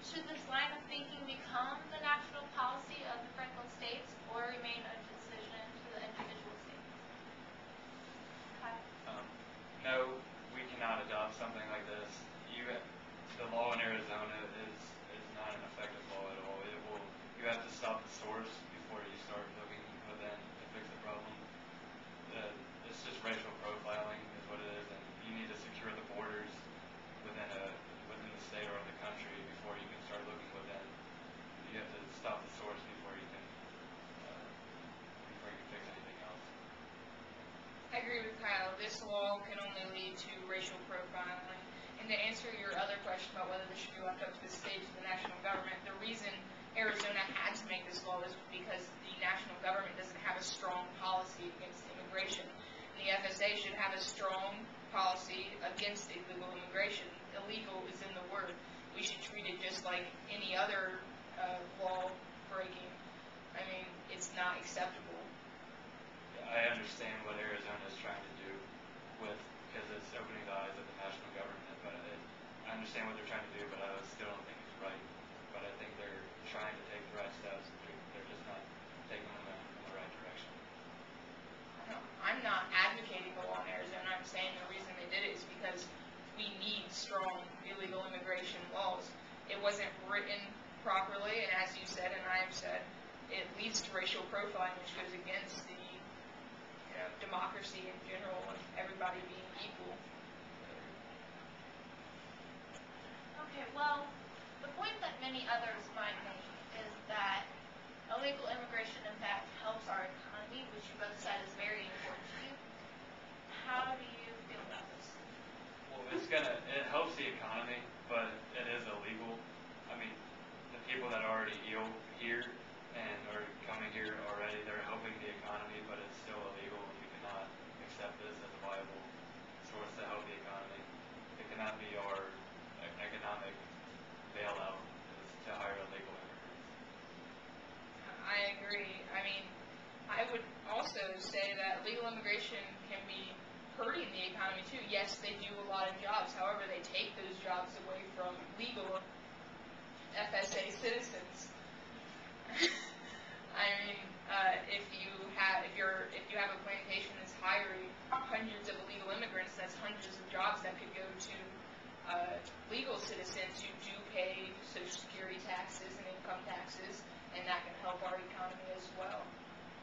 Should this line of thinking become the national policy of the Franklin states or remain a decision to the individual states? No, we cannot adopt something like this. The law in Arizona is not an effective law at all. You have to stop the source before you start looking within to fix the problem. It's just racial profiling is what it is, and you need to secure the borders within the state or the country before you can start looking within. You have to stop the source before you can fix anything else. I agree with Kyle. This law can only lead to racial profiling. And to answer your other question about whether this should be left up to the states or the national government, the reason Arizona had to make this law is because the national government doesn't have a strong policy against immigration. The FSA should have a strong policy against illegal immigration. Illegal is in the word. We should treat it just like any other law breaking. I mean, it's not acceptable. I understand what Arizona is trying to do because it's opening the eyes of the national government. But I understand what they're trying to do, but I still don't think it's right. But I think they're trying to take the right steps. They're just not taking them in the right direction. I'm not advocating the law in Arizona. I'm saying the reason they did it is because we need strong illegal immigration laws. It wasn't written properly, and as you said and I have said, it leads to racial profiling, which goes against the democracy in general and everybody being equal. Okay, well, the point that many others might make is that illegal immigration, in fact, helps our economy, which you both said is very important to you. How do you feel about this? Well, it helps the economy, but it is illegal. I mean, the people that are already here and are coming here already, they're helping the economy, but it's still illegal, and we cannot accept this as a viable source to help the economy. It cannot be our economic bailout is to hire illegal immigrants. I agree. I mean, I would also say that legal immigration can be hurting the economy too. Yes, they do a lot of jobs. However, they take those jobs away from legal FSA citizens. I mean, if you have a plantation that's hiring hundreds of illegal immigrants, that's hundreds of jobs that could go to legal citizens who do pay Social Security taxes and income taxes, and that can help our economy as well.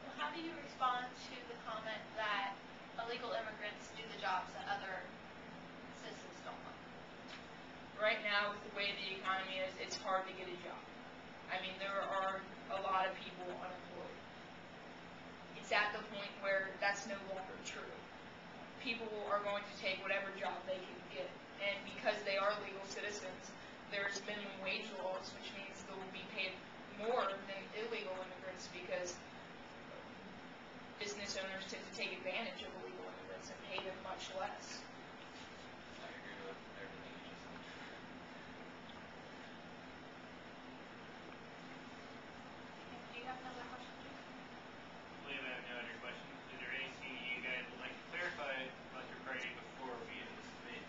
Well, how do you respond to the comment that illegal immigrants do the jobs that other citizens don't want? Right now, with the way the economy is, it's hard to get a job. I mean, there are a lot of people unemployed. It's at the point where that's no longer true. People are going to take whatever job they can get. And because they are legal citizens, there's minimum wage laws, which means they will be paid more than illegal immigrants because business owners tend to take advantage of illegal immigrants and pay them much less. I agree with everything you just said. Do you have another question, Jason? I believe I have no other questions. Is there anything you guys would like to clarify about your party before we end this debate?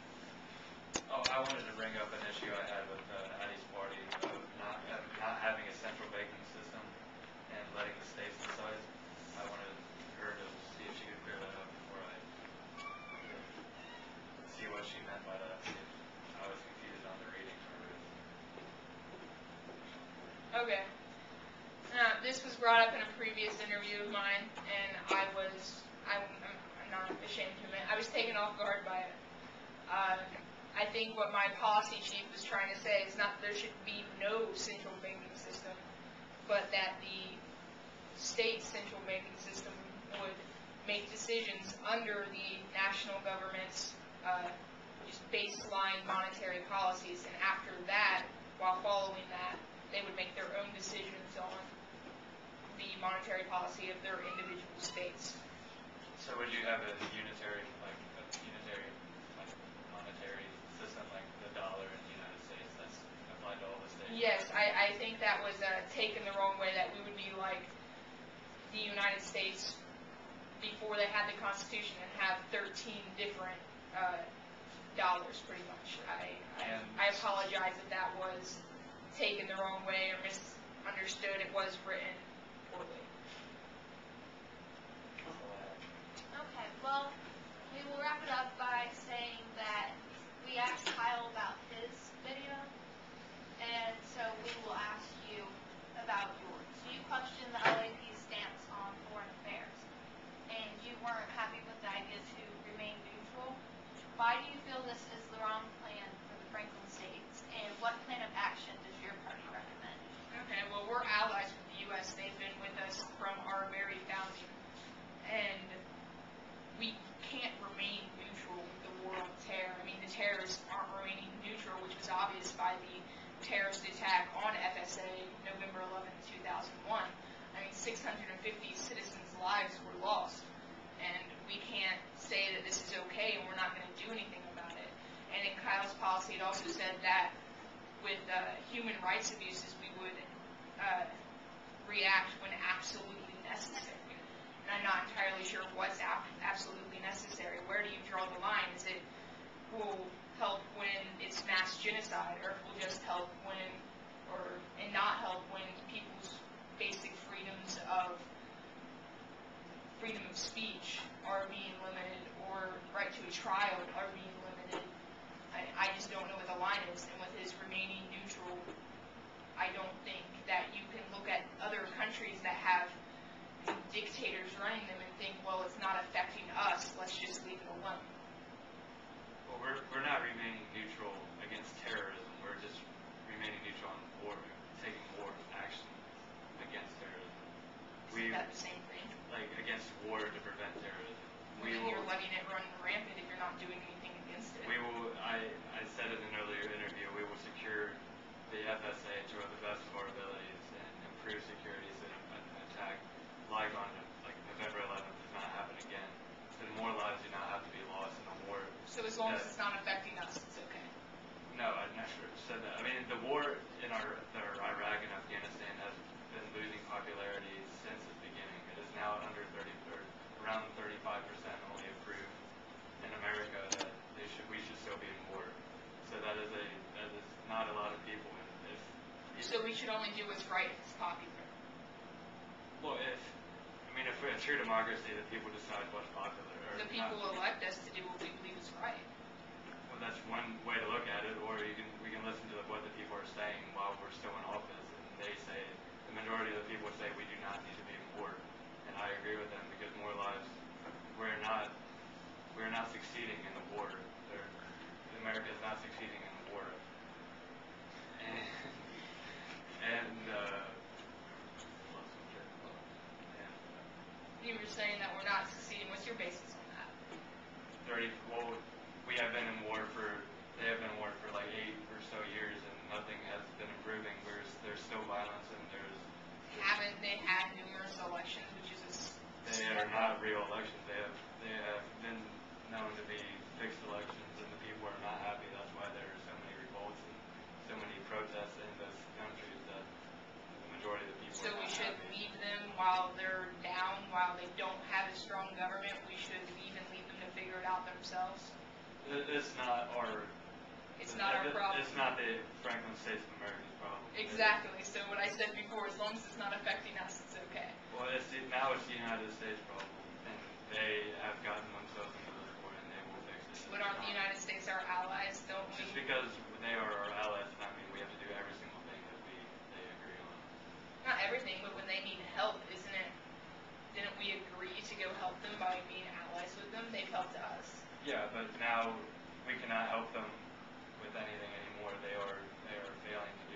Oh, I wanted to bring up an issue I had with Addie's party of not having a central banking system and letting the states decide. I wanted her to see if she could clear that up before I see what she meant by that. See if I was confused on the reading or Okay. This was brought up in a previous interview of mine, and I'm not ashamed to admit, I was taken off guard by it. I think what my policy chief was trying to say is not that there should be no central banking system, but that the state central banking system would make decisions under the national government's just baseline monetary policies, and after that, while following that, they would make their own decisions on the monetary policy of their individual states. So would you have a unitary monetary system like the dollar in the United States that's applied to all the states? Yes, I think that was taken the wrong way, that we would be like the United States before they had the Constitution and have 13 different dollars, pretty much. I apologize if that was taken the wrong way or misunderstood. It was written poorly. Okay, well, we will wrap it up by saying that we asked Kyle about his video, and so we will ask you about yours. So you questioned the LAP's stance on foreign affairs, and you weren't happy with the idea to remain neutral. Why do you feel this is the wrong plan for the Franklin states, and what plan of action does your party recommend? Okay, well, we're allies with the U.S. They've been with us from our very founding, and we can't remain neutral with the war on terror. I mean, the terrorists aren't remaining neutral, which was obvious by the terrorist attack on FSA November 11, 2001. I mean, 650 citizens' lives were lost, and we can't say that this is okay and we're not going to do anything about it. And in Kyle's policy, it also said that with human rights abuses, we would react when absolutely necessary. And I'm not entirely sure what's absolutely necessary. Where do you draw the line? Is it will help when it's mass genocide, or it will just help when, and not help when people's basic freedoms of freedom of speech are being limited, or right to a trial are being limited? I just don't know what the line is. And with his remaining neutral, I don't think that you can look at other countries that have dictators running them and think, well, it's not affecting us, let's just leave it alone. Well, we're not remaining neutral against terrorism. We're just remaining neutral on war, taking war action against terrorism. Isn't that the same thing? Like against war to prevent terrorism. You're letting it run rampant if you're not doing anything against it. I said in an earlier interview, we will secure the FSA to the best of our abilities and improve security so an attack like on November 11th does not happen again. So more lives do not have to be lost in a war. So as long as it's not affecting us, it's okay? No, I never said that. I mean, the war in Iraq and Afghanistan has been losing popularity since its beginning. It is now around 35% only approved in America that we should still be in war. So that is not a lot of people. So we should only do what's right if it's popular. Well, if we're a true democracy, the people decide what's popular. The people elect us to do what we believe is right. Well, that's one way to look at it, or we can listen to what the people are saying while we're still in office, and they say, the majority of the people say we do not need to be in war, and I agree with them because more lives, we're not succeeding in the war. America is not succeeding in the war, You were saying that we're not succeeding. What's your basis on that? Well, they have been in war for like 8 or so years, and nothing has been improving. There's still violence, and Haven't they had numerous elections, which is they are not real elections. They have been known to be fixed elections, and the people are not happy. That's why there are so many revolts and so many protests in those countries that the majority of the people So are we not should happy. leave them while they're down, while they don't have a strong government. We should leave them to figure it out themselves. It's not our. It's not our problem. It's not the Franklin States of America's problem. Exactly. So what I said before, as long as it's not affecting us, it's okay. Well, now it's the United States problem, and they have gotten themselves into this war, and they will fix it. But aren't the United States our allies? Don't we? Just because they are our allies does not mean we have to do every single thing that they agree on. Not everything, but when they need help, didn't we agree to go help them by being allies with them? They've helped us. Yeah, but now we cannot help them with anything anymore. They are failing to